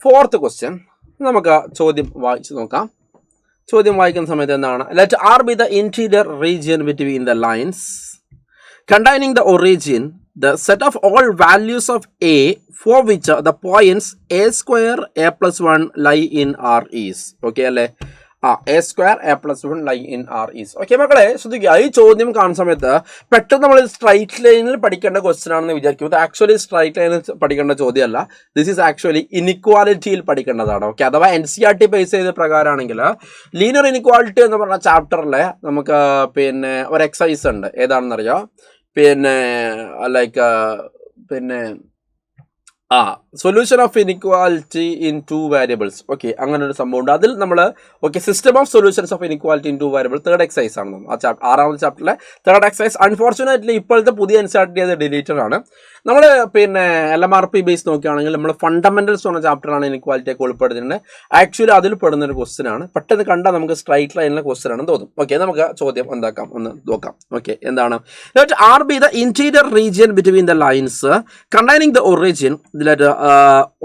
Fourth question നമുക്ക് ചോദ്യം വായിച്ചു നോക്കാം. ചോദ്യം വായിക്കുന്ന സമയത്ത് എന്താണ്? Let R be the interior region between the lines containing the origin, the set of all values of a for which the points a square a plus 1 lie in R is. Okay അല്ലേ? a square a plus 1 lie in R is. Okay മക്കളെ ശ്രദ്ധിക്കുക, ഈ ചോദ്യം കാണുന്ന സമയത്ത് പെട്ടെന്ന് നമ്മൾ straight ലൈനിൽ പഠിക്കേണ്ട ക്വസ്റ്റ്യൻ ആണെന്ന് വിചാരിക്കും. ഇത് ആക്ച്വലി സ്ട്രൈറ്റ് ലൈനിൽ പഠിക്കേണ്ട ചോദ്യമല്ല. ദിസ് ഈസ് ആക്ച്വലി ഇനിക്വാലിറ്റിയിൽ പഠിക്കേണ്ടതാണ്. ഓക്കെ, അഥവാ NCERT ബേസ് ചെയ്ത പ്രകാരമാണെങ്കിൽ ലീനിയർ ഇനിക്വാലിറ്റി എന്ന് പറഞ്ഞ ചാപ്റ്ററിൽ നമുക്ക് പിന്നെ ഒരു എക്സസൈസ് ഉണ്ട്. ഏതാണെന്നറിയോ? Solution of inequality in 2 variables. Okay, അങ്ങനെ ഒരു സംഭവം ഉണ്ട്. അതിൽ നമ്മൾ system of solutions of inequality in 2 variable third exercise ആണ്. ആറാമത്തെ ചാപ്റ്ററിലെ തേർഡ് എക്സസൈസ്. അൺഫോർച്ചുനേറ്റ്ലി ഇപ്പോഴത്തെ പുതിയ NCERT അത് ഡിലീറ്റഡ് ആണ്. നമ്മൾ LMRP ബേസ് നോക്കുകയാണെങ്കിൽ നമ്മൾ ഫണ്ടമെന്റൽസ് എന്ന ചാപ്റ്ററാണ് ഇനിക്വാലിറ്റിയൊക്കെ ഉൾപ്പെടുത്തിയിട്ടുണ്ട്. ആക്ച്വലി അതിൽ പെടുന്ന ഒരു ക്വസ്റ്റ്യൻ ആണ്. പെട്ടെന്ന് കണ്ടാൽ നമുക്ക് സ്ട്രൈറ്റ് ലൈനിലെ ക്വസ്റ്റ്യൻ ആണെന്ന് തോന്നും. ഓക്കെ, നമുക്ക് ചോദ്യം എന്താക്കാം ഒന്ന് നോക്കാം. ഓക്കെ, എന്താണ്? Let R be the interior region between the lines containing the origin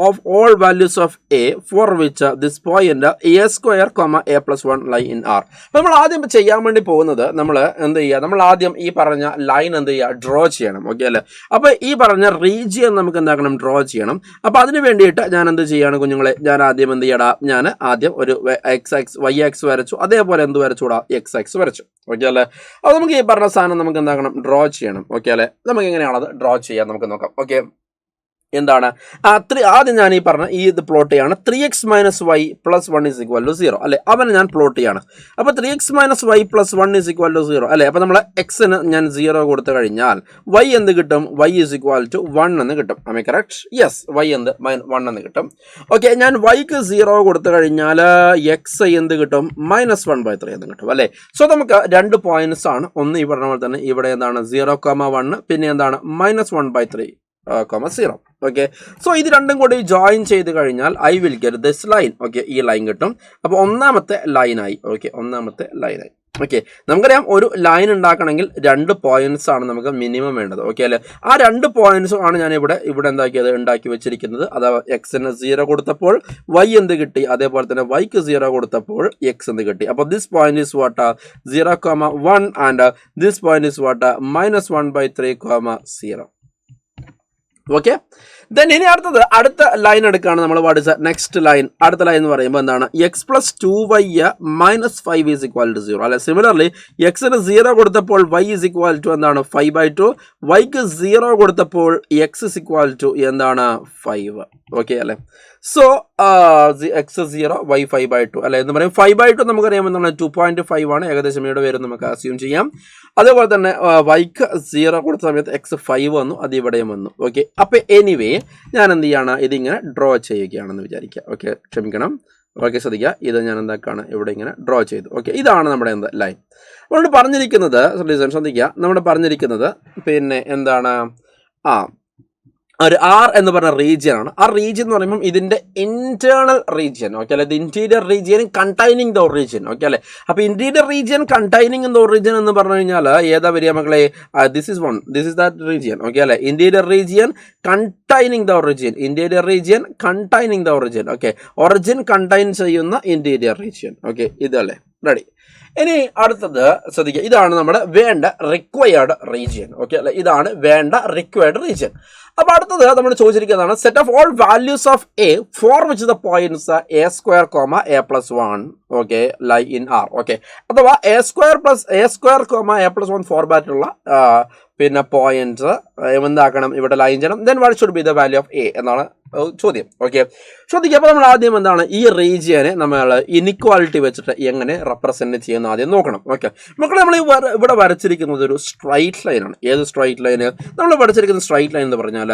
of all values of a for which this point a square a plus 1 lie in R. അപ്പോൾ നമ്മൾ ആദ്യം ചെയ്യാൻ വേണ്ടി പോകുന്നത് നമ്മൾ എന്ത് ചെയ്യുക? നമ്മൾ ആദ്യം ഈ പറഞ്ഞ ലൈൻ എന്ത് ചെയ്യുക? ഡ്രോ ചെയ്യണം. ഓക്കെ അല്ലേ? അപ്പോൾ ഈ പറഞ്ഞ റീജിയൻ നമുക്ക് എന്താക്കണം? ഡ്രോ ചെയ്യണം. അപ്പോൾ അതിന് വേണ്ടിയിട്ട് ഞാൻ എന്ത് ചെയ്യാണ് കുഞ്ഞുങ്ങളെ? ഞാൻ ആദ്യം എന്ത് ചെയ്യടാ? ഞാൻ ആദ്യം ഒരു y x വരച്ചു. അതേപോലെ എന്ത് വരച്ചുകൂടാ? x വരച്ചു. ഓക്കെ അല്ലേ? അപ്പോൾ നമുക്ക് ഈ പറഞ്ഞ സാധനം നമുക്ക് എന്താക്കണം? ഡ്രോ ചെയ്യണം. ഓക്കെ അല്ലേ? നമുക്ക് എങ്ങനെയാണത് ഡ്രോ ചെയ്യാൻ നമുക്ക് നോക്കാം. ഓക്കെ, എന്താണ്? ആദ്യം ഞാൻ ഈ പറഞ്ഞ ഇത് പ്ലോട്ട് ചെയ്യാണ്. 3x - y + 1 = 0 അല്ലെ? അവനെ ഞാൻ പ്ലോട്ട് ചെയ്യാണ്. അപ്പോൾ 3x - y + 1 = 0 അല്ലെ? അപ്പോൾ നമ്മൾ എക്സിന് ഞാൻ 0 കൊടുത്തു കഴിഞ്ഞാൽ y എന്ത് കിട്ടും? y = 1 എന്ന് കിട്ടും. ആമേ കറക്റ്റ്? യെസ്, y എന്ത് 1 എന്ന് കിട്ടും. ഓക്കെ, ഞാൻ yക്ക് 0 കൊടുത്തു കഴിഞ്ഞാൽ x എന്ത് കിട്ടും? -1/3 എന്ന് കിട്ടും അല്ലേ? സോ നമുക്ക് 2 പോയിന്റ്സ് ആണ്. ഒന്ന് ഈ പറഞ്ഞ പോലെ തന്നെ ഇവിടെ എന്താണ്? 0,1, പിന്നെ എന്താണ്? -1/3, 0. ഓക്കെ, സോ ഇത് രണ്ടും കൂടി ജോയിൻ ചെയ്ത് കഴിഞ്ഞാൽ I will get this line. Okay, ഈ ലൈൻ കിട്ടും. അപ്പോൾ ഒന്നാമത്തെ ലൈനായി. ഓക്കെ, ഒന്നാമത്തെ ലൈനായി. ഓക്കെ, നമുക്കറിയാം ഒരു ലൈൻ ഉണ്ടാക്കണമെങ്കിൽ 2 പോയിന്റ്സ് ആണ് നമുക്ക് മിനിമം വേണ്ടത്. ഓക്കെ അല്ലേ? ആ 2 പോയിന്റ്സും ആണ് ഞാൻ ഇവിടെ ഉണ്ടാക്കി വെച്ചിരിക്കുന്നത്. അഥവാ എക്സിന് 0 കൊടുത്തപ്പോൾ y എന്ത് കിട്ടി? അതേപോലെ തന്നെ yക്ക് 0 കൊടുത്തപ്പോൾ x എന്ത് കിട്ടി? അപ്പോൾ this point is what? 0,1 and this point is what? -1/3, 0. Okay, then ഇനി അടുത്ത ലൈൻ എടുക്കുകയാണ് നമ്മൾ. What is next line? അടുത്ത ലൈൻ എന്ന് പറയുമ്പോൾ എന്താണ്? x + 2y - 5 = 0 അല്ലെ? സിമിലർലി എക്സിന് 0 കൊടുത്തപ്പോൾ y = എന്താണ്? 5/2. yക്ക് 0 കൊടുത്തപ്പോൾ x = എന്താണ്? 5. ഓക്കെ അല്ലെ? സോ x 0 y 5/2 അല്ലെ എന്ന് പറയും. 5/2 നമുക്കറിയാം എന്താണ്? 2.5 ആണ്. ഏകദേശം ഇവിടെ വരും നമുക്ക് അസ്യൂം ചെയ്യാം. അതേപോലെ തന്നെ yക്ക് 0 കൊടുത്ത സമയത്ത് x 5 വന്നു. അത് ഇവിടെയും വന്നു. ഓക്കെ, അപ്പോൾ എനിവേ ഞാൻ എന്ത് ചെയ്യാണ്? ഇതിങ്ങനെ ഡ്രോ ചെയ്യുകയാണെന്ന് വിചാരിക്കുക. ഓക്കെ, ക്ഷമിക്കണം. ഓക്കെ, ശ്രദ്ധിക്കുക. ഇത് ഞാൻ എന്താക്കാണ്? ഇവിടെ ഇങ്ങനെ ഡ്രോ ചെയ്തു. ഓക്കെ, ഇതാണ് നമ്മുടെ എന്താ ലൈൻ. നമ്മളോട് പറഞ്ഞിരിക്കുന്നത് ശ്രദ്ധിക്കുക. നമ്മൾ പറഞ്ഞിരിക്കുന്നത് പിന്നെ എന്താണ്? ഒരു R എന്ന് പറഞ്ഞ റീജിയൻ ആണ്. ആ റീജിയൻ എന്ന് പറയുമ്പോൾ ഇതിന്റെ ഇന്റേണൽ റീജിയൻ. ഓക്കെ അല്ലെ? ഇത് interior region containing the origin. Okay അല്ലെ? അപ്പോൾ interior region containing the origin എന്ന് പറഞ്ഞു കഴിഞ്ഞാൽ ഏതാ വരിക മക്കളെ? This is that region. Okay അല്ലെ? Interior region containing the origin. Interior region containing the origin. Okay, origin contain ചെയ്യുന്ന ഇന്റീരിയർ റീജിയൻ. ഓക്കെ, ഇതല്ലേ? റെഡി. ഇനി അടുത്തത് ശ്രദ്ധിക്കുക. ഇതാണ് നമ്മുടെ വേണ്ട റിക്വയർഡ് റീജിയൻ. ഓക്കെ അല്ലെ? ഇതാണ് വേണ്ട റിക്വയർഡ് റീജിയൻ. അപ്പോൾ അടുത്തത് നമ്മൾ ചോദിച്ചിരിക്കുന്നതാണ് set of all values of a for which the points a square, a plus 1 okay lie in R. Okay, അഥവാ a square, a plus 1 ഫോർമാറ്റുള്ള പിന്നെ പോയിന്റ്സ് എന്താക്കണം? ഇവിടെ ലൈൻ ചെയ്യണം. Then what should be the value of a എന്നാണ് ചോദ്യം. Okay, ശ്രദ്ധിക്കുക. അപ്പോൾ നമ്മൾ ആദ്യം എന്താണ് ഈ റീജിയനെ നമ്മൾ ഇനിക്വാലിറ്റി വെച്ചിട്ട് എങ്ങനെ റെപ്രസെന്റ് ചെയ്യുന്ന ആദ്യം നോക്കണം. ഓക്കെ മക്കളെ, നമ്മൾ ഇവിടെ വരച്ചിരിക്കുന്നത് ഒരു സ്ട്രൈറ്റ് ലൈനാണ്. ഏത് സ്ട്രൈറ്റ് ലൈന്? നമ്മൾ വരച്ചിരിക്കുന്ന സ്ട്രൈറ്റ് ലൈൻ എന്ന് പറഞ്ഞാൽ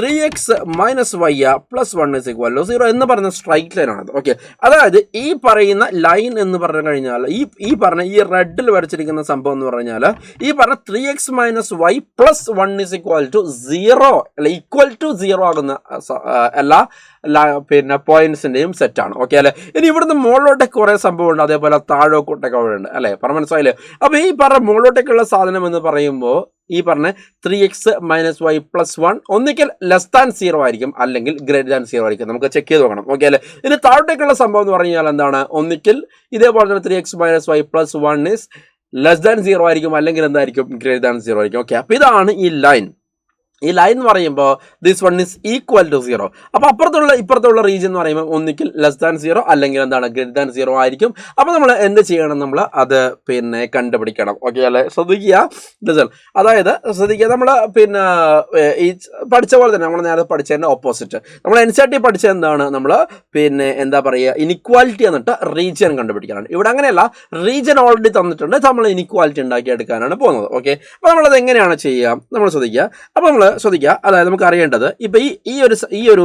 3x - y + 1 = 0 എന്ന് പറയുന്ന സ്ട്രൈറ്റ് ലൈനാണത്. ഓക്കെ, അതായത് ഈ പറയുന്ന ലൈൻ എന്ന് പറഞ്ഞു കഴിഞ്ഞാൽ ഈ പറഞ്ഞ ഈ റെഡിൽ വരച്ചിരിക്കുന്ന സംഭവം എന്ന് പറഞ്ഞാൽ ഈ പറഞ്ഞ 3x - y + 1 = 0 അല്ല, ഈക്വൽ ടു 0 ആകുന്ന എല്ലാ പിന്നെ പോയിന്റ്സിന്റെയും സെറ്റാണ്. ഓക്കെ അല്ലെ? ഇനി ഇവിടുന്ന് മുകളിലോട്ടേക്ക് കുറെ സംഭവം ഉണ്ട്, അതേപോലെ താഴോട്ടൊക്കെ ഉണ്ട് അല്ലെ? പറഞ്ഞ മനസ്സിലായില്ലേ? അപ്പൊ ഈ പറഞ്ഞ മുകളിലോട്ടേക്കുള്ള സാധനം എന്ന് പറയുമ്പോൾ ഈ പറഞ്ഞ 3x മൈനസ് വൈ പ്ലസ് 1 ഒന്നിക്കൽ ലെസ് ദാൻ 0 ആയിരിക്കും, അല്ലെങ്കിൽ ഗ്രേറ്റർ ദാൻ 0 ആയിരിക്കും. നമുക്ക് ചെക്ക് ചെയ്ത് നോക്കണം. ഓക്കെ അല്ലേ? ഇനി താഴോട്ടേക്കുള്ള സംഭവം എന്ന് പറഞ്ഞു കഴിഞ്ഞാൽ എന്താണ്? ഒന്നിക്കൽ ഇതേപോലെ തന്നെ 3x minus Y plus 1 is less than 0 ആയിരിക്കും, അല്ലെങ്കിൽ എന്തായിരിക്കും? ഗ്രേറ്റർ ദാൻ 0 ആയിരിക്കും. ഓക്കെ, അപ്പോൾ ഇതാണ് ഈ ലൈൻ. ഈ ലൈൻ എന്ന് പറയുമ്പോൾ this one is equal to 0. അപ്പോൾ ഇപ്പുറത്തുള്ള റീജിയൻ എന്ന് പറയുമ്പോൾ ഒന്നിക്കൽ ലെസ് ദാൻ 0 അല്ലെങ്കിൽ എന്താണ്? ഗ്രേറ്റർ ദാൻ 0 ആയിരിക്കും. അപ്പോൾ നമ്മൾ എന്ത് ചെയ്യണം? നമ്മൾ അത് കണ്ടുപിടിക്കണം. ഓക്കെ അല്ലേ? ശ്രദ്ധിക്കുക. അതായത് ശ്രദ്ധിക്കുക, നമ്മൾ ഈ പഠിച്ച പോലെ തന്നെ നമ്മൾ നേരത്തെ പഠിച്ചതിൻ്റെ ഓപ്പോസിറ്റ് നമ്മൾ NCERT പഠിച്ചത് എന്താണ്? നമ്മൾ എന്താ പറയുക, ഇനിക്വാലിറ്റി എന്നിട്ട് റീജിയൻ കണ്ടുപിടിക്കാനാണ്. ഇവിടെ അങ്ങനെയല്ല, റീജിയൻ ഓൾറെഡി തന്നിട്ടുണ്ട്, നമ്മൾ ഇനിക്വാലിറ്റി ഉണ്ടാക്കിയെടുക്കാനാണ് പോകുന്നത്. ഓക്കെ, അപ്പോൾ നമ്മളത് എങ്ങനെയാണ് ചെയ്യുക? നമ്മൾ ശ്രദ്ധിക്കുക. അപ്പോൾ നമ്മൾ ശ്രദ്ധിക്കുക, അതായത് നമുക്ക് അറിയേണ്ടത് ഇപ്പോൾ ഈ ഒരു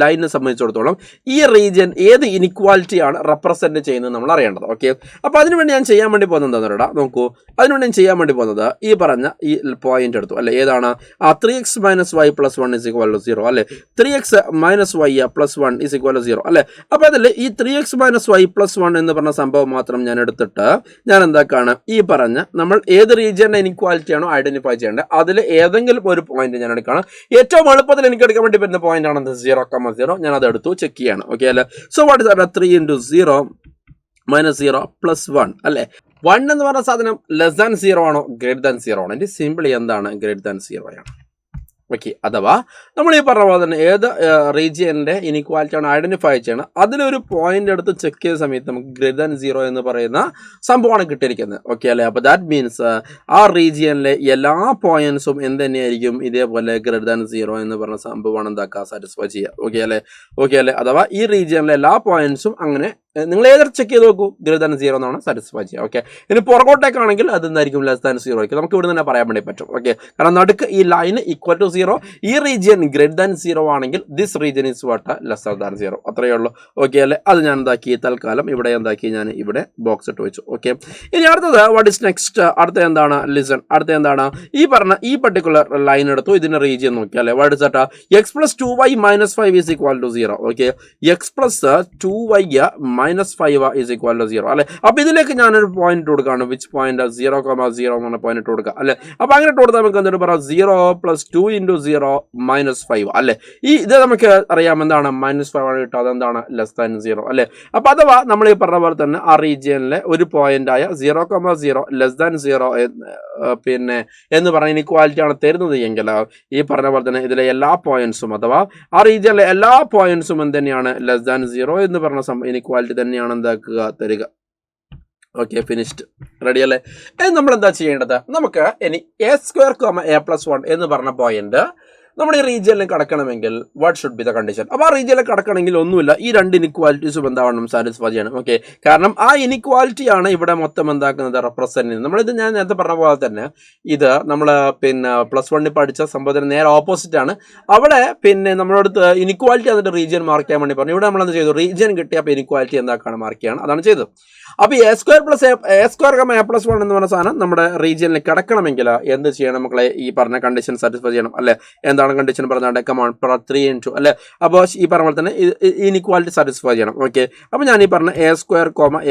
ലൈനിനെ സംബന്ധിച്ചിടത്തോളം ഈ റീജിയൻ ഏത് ഇനിക്വാലിറ്റിയാണ് റെപ്രസെൻറ്റ് ചെയ്യുന്നത് നമ്മൾ അറിയേണ്ടത്. ഓക്കെ, അപ്പോൾ അതിനുവേണ്ടി ഞാൻ ചെയ്യാൻ വേണ്ടി പോകുന്നത് എന്താണെന്ന് നോക്കൂ. അതിനുവേണ്ടി ഞാൻ ചെയ്യാൻ വേണ്ടി പോകുന്നത് ഈ പറഞ്ഞ ഈ പോയിന്റ് എടുത്തു അല്ലേ, ഏതാണ്? 3x minus Y plus 1 is equal to 0 അല്ലേ, 3x minus Y plus 1 is equal to 0 അല്ലേ. അപ്പോൾ അതിൽ ഈ 3x മൈനസ് വൈ പ്ലസ് 1 എന്ന് പറഞ്ഞ സംഭവം മാത്രം ഞാൻ എടുത്തിട്ട് ഞാൻ എന്താക്കാണ്, ഈ പറഞ്ഞ നമ്മൾ ഏത് റീജിയൻ്റെ ഇനിക്വാലിറ്റിയാണോ ഐഡന്റിഫൈ ചെയ്യേണ്ടത് അതിൽ ഏതെങ്കിലും ഒരു പോയിന്റ് ഞാൻ എടുക്കണം. ഏറ്റവും എളുപ്പത്തിൽ എനിക്ക് എടുക്കാൻ വേണ്ടി പറ്റുന്ന പോയിന്റ് ആണ് 0,0. ഞാൻ അത് എടുത്തു, ചെക്ക് ചെയ്യാണ്. ഓക്കെ അല്ലേ? So what is 3 into 0 minus 0 plus 1 അല്ലേ. 1 എന്ന് പറഞ്ഞ സാധനം ലെസ് ദാൻ 0 ആണോ ഗ്രേറ്റർ ദാൻ 0 ആണോ? എൻ്റെ സിമ്പിളി എന്താണ്? ഗ്രേറ്റർ ദാൻ 0 ആണ്. ഓക്കെ, അഥവാ നമ്മൾ ഈ പറഞ്ഞ പോലെ തന്നെ ഏത് റീജിയൻ്റെ ഇനിക്വാലിറ്റിയാണ് ഐഡന്റിഫൈ ചെയ്യണം അതിലൊരു പോയിന്റ് എടുത്ത് ചെക്ക് ചെയ്ത സമയത്ത് നമുക്ക് ഗ്രേറ്റർ ദാൻ 0 എന്ന് പറയുന്ന സംഭവമാണ് കിട്ടിയിരിക്കുന്നത്. ഓക്കെ അല്ലേ? അപ്പോൾ ദാറ്റ് മീൻസ് ആ റീജിയനിലെ എല്ലാ പോയിന്റ്സും എന്ത് തന്നെയായിരിക്കും? ഇതേപോലെ ഗ്രേറ്റർ ദാൻ 0 എന്ന് പറഞ്ഞ സംഭവമാണ് എന്താക്കുക, സാറ്റിസ്ഫൈ ചെയ്യുക. ഓക്കെ അല്ലേ? ഓക്കെ അല്ലേ? അഥവാ ഈ റീജിയനിലെ എല്ലാ പോയിന്റ്സും അങ്ങനെ നിങ്ങൾ ഏതൊരു ചെക്ക് ചെയ്ത് നോക്കൂ, ഗ്രേറ്റർ ദാൻ 0 എന്നാണ് സാറ്റിസ്ഫൈ ചെയ്യുക. ഓക്കെ, ഇനി പുറകോട്ടേക്കാണെങ്കിൽ അത് എന്തായിരിക്കും? ലെസ് ദാൻ 0 ആയിരിക്കും. നമുക്ക് ഇവിടെ തന്നെ പറയാൻ വേണ്ടി പറ്റും. ഓക്കെ, കാരണം നടുക്ക് ഈ ലൈന് ഈക്വൽ ടു 0, ഈ റീജിയൻ ഗ്രേറ്റർ ദാൻ 0 ആണെങ്കിൽ this region is what? Lesser than 0. അത്രയേ ഉള്ളൂ. ഓക്കെ അല്ലേ? അത് ഞാൻ എന്താക്കി, തൽക്കാലം ഇവിടെ എന്താക്കി, ഞാൻ ഇവിടെ ബോക്സ് ഇട്ട് വെച്ചു. ഓക്കെ, ഇനി അടുത്തത് വാട്ട് ഇസ് നെക്സ്റ്റ്? അടുത്ത എന്താണ്? ലിസൺ. അടുത്ത എന്താണ്? ഈ പർട്ടിക്കുലർ ലൈൻ എടുത്തു, ഇതിന്റെ റീജിയൻ നോക്കിയാലേ what is that? x plus 2y minus 5 is equal to 0. Okay, x plus 2y minus 5 is equal to 0 അല്ലെ. അപ്പോൾ ഇതിലേക്ക് ഞാനൊരു പോയിന്റ് ഇട്ട് കൊടുക്കുകയാണ്. Which point? 0,0 എന്ന പോയിന്റ് ഇട്ട് കൊടുക്കുക അല്ലെ. അപ്പോൾ അങ്ങനെ ഇട്ട് കൊടുത്താൽ നമുക്ക് എന്തൊരു പറയാം? 0 പ്ലസ് 2 into 0 മൈനസ് 5 അല്ലെ. ഇത് നമുക്ക് അറിയാം എന്താണ്? -5 ആണ് കിട്ടുക. അതെന്താണ്? ലെസ് ദാൻ 0 അല്ലെ. അപ്പോൾ അഥവാ നമ്മൾ ഈ പറഞ്ഞ പോലെ തന്നെ ആ റീജിയനിലെ ഒരു പോയിന്റ് ആയ 0,0 ലെസ് ദാൻ 0 എന്ന് പറഞ്ഞ ഇനിക്വാലിറ്റി ആണ് തരുന്നത് എങ്കിൽ ഈ പറഞ്ഞ പോലെ തന്നെ ഇതിലെ എല്ലാ പോയിന്റ്സും അഥവാ ആ റീജിയനിലെ എല്ലാ പോയിന്റ്സും എന്ത് തന്നെയാണ്? ലെസ് ദാൻ 0 എന്ന് പറഞ്ഞ ഇനിക്വാലിറ്റി തന്നെയാണ് എന്താക്കുക, തരിക. Okay, finished. റെഡി അല്ലേ? നമ്മൾ എന്താ ചെയ്യേണ്ടത്? നമുക്ക് ഇനി a², a+1 എന്ന് പറഞ്ഞ പോയിന്റ് നമ്മൾ ഈ റീജിയനിൽ കടക്കണമെങ്കിൽ what should be the condition? അപ്പോൾ ആ റീജിയനിൽ കടക്കണമെങ്കിൽ ഒന്നുമില്ല, ഈ രണ്ട് ഇനിക്വാലിറ്റീസും എന്താവണം? സാറ്റിസ്ഫൈ ചെയ്യണം. ഓക്കെ, കാരണം ആ ഇനിക്വാലിറ്റിയാണ് ഇവിടെ മൊത്തം എന്താക്കുന്നത്? റെപ്രസെന്റ് ചെയ്യുന്നത്. നമ്മളിത് ഞാൻ നേരത്തെ പറഞ്ഞ പോലെ തന്നെ ഇത് നമ്മൾ +1 പഠിച്ച സംഭവത്തിന് നേരെ ഓപ്പോസിറ്റ് ആണ്. അവിടെ നമ്മളടുത്ത് ഇനിക്വാലിറ്റി അതിന്റെ റീജിയൻ മാർക്ക് ചെയ്യാൻ വേണ്ടി പറഞ്ഞു. ഇവിടെ നമ്മൾ എന്ത് ചെയ്തു? റീജിയൻ കിട്ടിയപ്പോൾ ഇനിക്വാലിറ്റി എന്താക്കാണ്? മാർക്ക് ചെയ്യണം. അതാണ് ചെയ്തത്. അപ്പോൾ a², a+1 എന്ന് പറഞ്ഞ സാധനം നമ്മുടെ റീജിയനിൽ കിടക്കണമെങ്കിൽ എന്ത് ചെയ്യണം മക്കളെ? ഈ പറഞ്ഞ കണ്ടീഷൻ സാറ്റിസ്ഫൈ ചെയ്യണം അല്ലെ. എന്താണ് കണ്ടീഷൻ പറഞ്ഞാൽ? കമോൺ, 3 into അല്ലെ. അപ്പോൾ ഈ പറഞ്ഞ പോലെ തന്നെ ഇനിക്വാലിറ്റി സാറ്റിസ്ഫൈ ചെയ്യണം. ഓക്കെ, അപ്പോൾ ഞാൻ ഈ പറഞ്ഞ a²,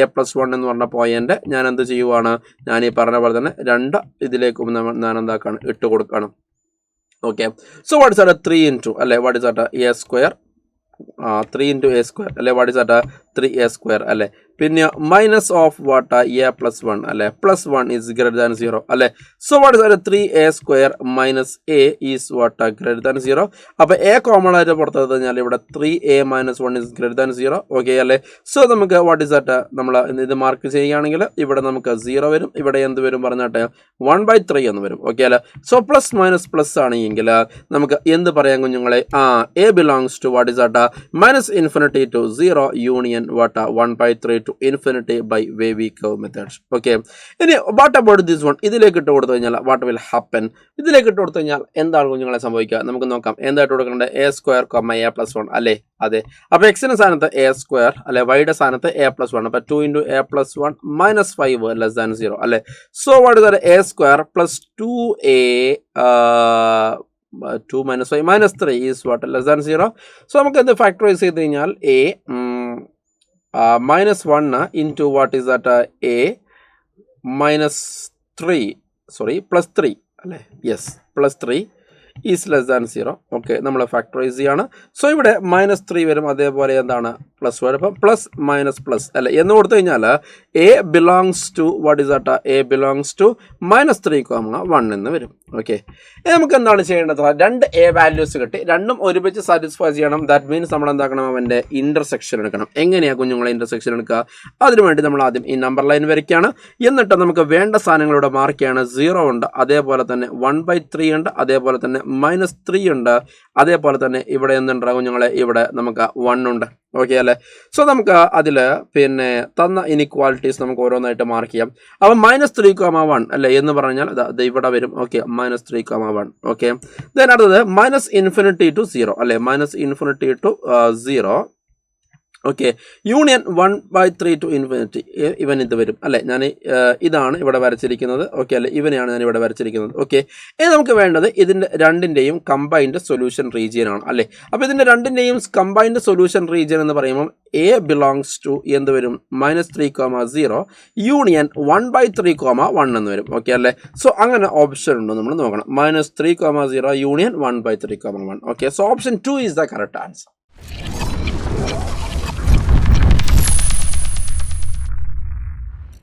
a+1 എന്ന് പറഞ്ഞ പോയിന്റ് ഞാൻ എന്ത് ചെയ്യുവാണ്? ഞാൻ ഈ പറഞ്ഞ പോലെ തന്നെ രണ്ട് ഇതിലേക്കും ഞാൻ എന്താക്കാണ്? ഇട്ട് കൊടുക്കണം. Okay, so what is that? 3 into അല്ലെ. What is that? a², 3 into a² അല്ലെ. What is that? 3a² അല്ലെ. പിന്നെ മൈനസ് ഓഫ് വാട്ട്? a+1 അല്ലെ. +1 ഈസ് ഗ്രേറ്റർ ദാൻ 0 അല്ലെ. So what is that? 3a² minus a is what? Greater than 0. അപ്പോൾ a common ആയിട്ട് പുറത്തെടുത്ത് കഴിഞ്ഞാൽ ഇവിടെ 3a - 1 is greater than 0. Okay അല്ലേ? സോ നമുക്ക് വാട്ട് ഇസ് ദാറ്റ്? നമ്മൾ ഇത് മാർക്ക് ചെയ്യുകയാണെങ്കിൽ ഇവിടെ നമുക്ക് 0 വരും. ഇവിടെ എന്ത് വരും പറഞ്ഞാട്ടെ? 1/3 എന്ന് വരും. ഓക്കെ അല്ലേ? സോ പ്ലസ് മൈനസ് പ്ലസ് ആണെങ്കിൽ നമുക്ക് എന്ത് പറയാം കുഞ്ഞുങ്ങളെ? a belongs to what is that? -∞ to 0 union what? 1/3 to infinity by wavy curve methods. Okay, ഇനി വാട്ട് അബൌട്ട് ദിസ് വൺ? ഇതിലേക്ക് ഇട്ട് കൊടുത്തു കഴിഞ്ഞാൽ വാട്ട് വിൽ ഹാപ്പൻ? ഇതിലേക്ക് ഇട്ട് കൊടുത്തു കഴിഞ്ഞാൽ എന്താണ് കുഞ്ഞുങ്ങളെ സംഭവിക്കുക? നമുക്ക് നോക്കാം. എന്തായിട്ട് കൊടുക്കേണ്ടത്? a², a+1 അല്ലേ. അതെ, അപ്പോൾ എക്സിന്റെ സ്ഥാനത്ത് a² അല്ലെ, വൈയുടെ സ്ഥാനത്ത് a+1. അപ്പോൾ 2 into a+1 -5 ലെസ് ദാൻ 0 അല്ലെ. So what is a² plus 2a 2 - 5 - 3 is what? Less than 0. So നമുക്ക് എന്ത് ഫാക്ടറൈസ് ചെയ്ത് കഴിഞ്ഞാൽ a -1 into what is that? a -3 sorry +3 അല്ലേ? Yes, +3 is less than 0. Okay, നമ്മൾ ഫാക്ടറൈസ് ചെയ്യാണ്. സോ ഇവിടെ -3 വരും, അതേപോലെ എന്താണ് പ്ലസ് വരും. അപ്പം പ്ലസ് മൈനസ് പ്ലസ് അല്ലേ എന്ന് കൊടുത്തു കഴിഞ്ഞാൽ a belongs to what is that? A belongs to -3, 1 എന്ന് വരും. ഓക്കെ, നമുക്ക് എന്താണ് ചെയ്യേണ്ടത്? രണ്ട് എ വാല്യൂസ് കിട്ടി, രണ്ടും ഒരുമിച്ച് സാറ്റിസ്ഫൈ ചെയ്യണം. ദാറ്റ് മീൻസ് നമ്മൾ എന്താക്കണം? അവൻ്റെ ഇൻ്റർസെക്ഷൻ എടുക്കണം. എങ്ങനെയാണ് കുഞ്ഞുങ്ങളെ ഇൻ്റർസെക്ഷൻ എടുക്കുക? അതിനുവേണ്ടി നമ്മൾ ആദ്യം ഈ നമ്പർ ലൈൻ വരയ്ക്കുകയാണ്. എന്നിട്ട് നമുക്ക് വേണ്ട സാധനങ്ങളിവിടെ മാർക്ക് ചെയ്യാണ്. 0 ഉണ്ട്, അതേപോലെ തന്നെ 1/3 ഉണ്ട്, അതേപോലെ തന്നെ -3 ഉണ്ട്, അതേപോലെ തന്നെ ഇവിടെ എന്തുണ്ട് കുഞ്ഞുങ്ങളെ? ഇവിടെ നമുക്ക് 1 ഉണ്ട്. ഓക്കെ അല്ലേ? സോ നമുക്ക് അതിൽ പിന്നെ തന്ന ഇനിക്വാലിറ്റീസ് നമുക്ക് ഓരോന്നായിട്ട് മാർക്ക് ചെയ്യാം. അപ്പം -3, 1 അല്ലേ എന്ന് പറഞ്ഞാൽ അത് ഇവിടെ വരും. ഓക്കെ, -3, 1. ഓക്കെ, ദെൻ അടുത്തത് -∞ to 0 അല്ലേ? -∞ to 0. Okay, union 1/3 to ∞. ഇവൻ ഇത് വരും അല്ലേ? ഞാൻ ഇതാണ് ഇവിടെ വരച്ചിരിക്കുന്നത്. ഓക്കെ അല്ലേ? ഇവനെയാണ് ഞാൻ ഇവിടെ വരച്ചിരിക്കുന്നത്. ഓക്കെ, ഇനി നമുക്ക് വേണ്ടത് ഇതിൻ്റെ രണ്ടിൻ്റെയും കമ്പൈൻഡ് സൊല്യൂഷൻ റീജിയൻ ആണ് അല്ലേ? അപ്പോൾ ഇതിൻ്റെ രണ്ടിൻ്റെയും കമ്പൈൻഡ് സൊല്യൂഷൻ റീജിയൻ എന്ന് പറയുമ്പോൾ എ ബിലോങ്സ് ടു എന്ത് വരും? -3, 0 യൂണിയൻ 1/3, 1 എന്ന് വരും. ഓക്കെ അല്ലേ? സോ അങ്ങനെ ഓപ്ഷൻ ഉണ്ടോ നമ്മൾ നോക്കണം. -3, 0 union 1/3, 1. Okay, so option 2 is the correct answer.